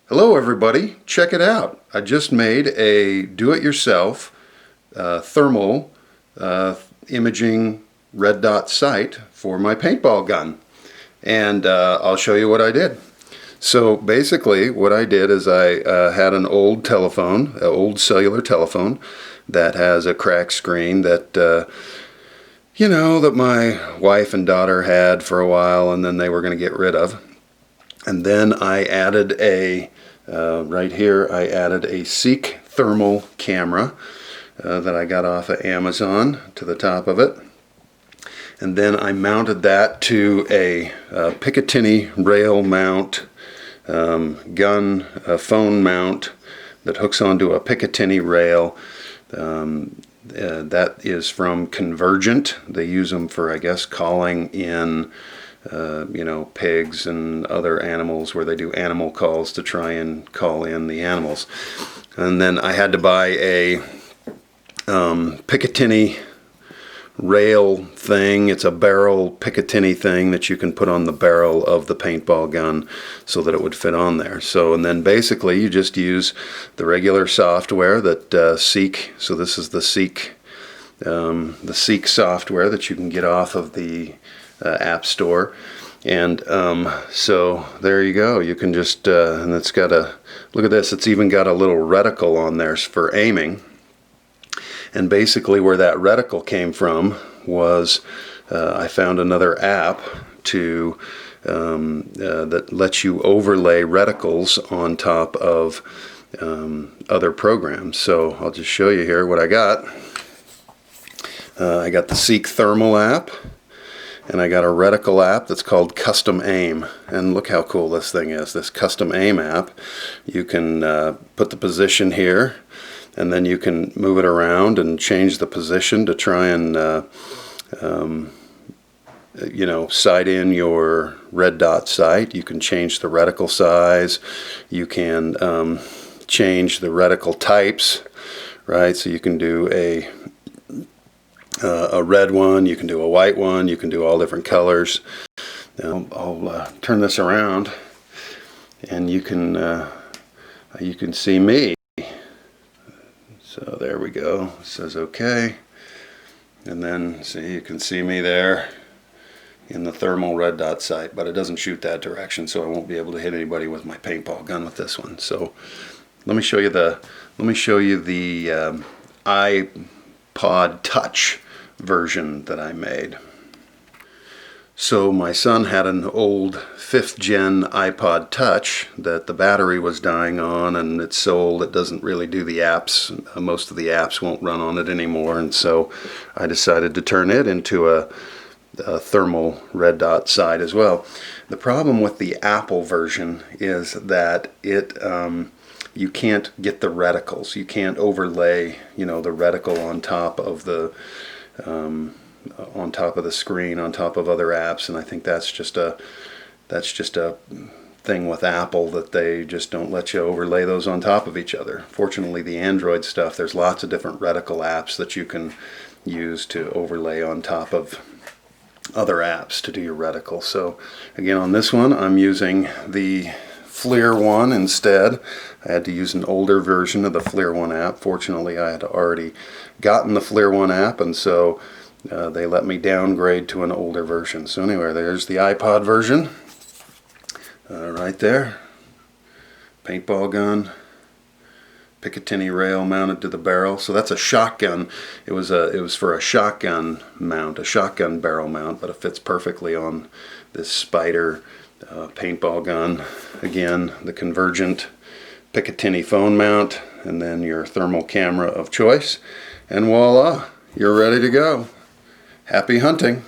Hello everybody, check it out. I just made a do-it-yourself thermal imaging red dot sight for my paintball gun, and I'll show you what I did. So basically what I did is I had an old telephone, an old cellular telephone that has a cracked screen that that my wife and daughter had for a while and then they were going to get rid of. And then I added right here, I added a Seek thermal camera that I got off of Amazon to the top of it. And then I mounted that to a Picatinny rail mount, phone mount that hooks onto a Picatinny rail. That is from Convergent. They use them for, I guess, calling in pigs and other animals, where they do animal calls to try and call in the animals. And then I had to buy a Picatinny rail thing. It's a barrel Picatinny thing that you can put on the barrel of the paintball gun so that it would fit on there. So, and then basically you just use the regular software that Seek, so this is the Seek software that you can get off of the App Store. And so there you go. You can just and it's got a, look at this, it's even got a little reticle on there for aiming. And basically where that reticle came from was I found another app to that lets you overlay reticles on top of other programs. So I'll just show you here what I got. I got the Seek Thermal app, and I got a reticle app that's called Custom Aim. And look how cool this thing is, this Custom Aim app. You can put the position here, and then you can move it around and change the position to try and sight in your red dot sight. You can change the reticle size. You can change the reticle types, right? So you can do a red one, you can do a white one, you can do all different colors. Now I'll turn this around, and you can see me. So there we go. It says OK, and then see, you can see me there in the thermal red dot sight, but it doesn't shoot that direction, so I won't be able to hit anybody with my paintball gun with this one. So let me show you the iPod Touch version that I made. So my son had an old 5th gen iPod Touch that the battery was dying on, and it's so old it doesn't really do the apps. Most of the apps won't run on it anymore, and so I decided to turn it into a thermal red dot sight as well. The problem with the Apple version is that it you can't get the reticles. You can't overlay, the reticle on top of the screen, on top of other apps, and I think that's just a thing with Apple, that they just don't let you overlay those on top of each other. Fortunately, the Android stuff, there's lots of different reticle apps that you can use to overlay on top of other apps to do your reticle. So again, on this one I'm using the FLIR one instead. I had to use an older version of the FLIR one app. Fortunately, I had already gotten the FLIR one app, and so they let me downgrade to an older version. So anyway, there's the iPod version right there. Paintball gun, Picatinny rail mounted to the barrel. So that's a shotgun. It was for a shotgun mount, a shotgun barrel mount, but it fits perfectly on this Spider paintball gun. Again, the Convergent Picatinny phone mount, and then your thermal camera of choice, and voila, you're ready to go. Happy hunting.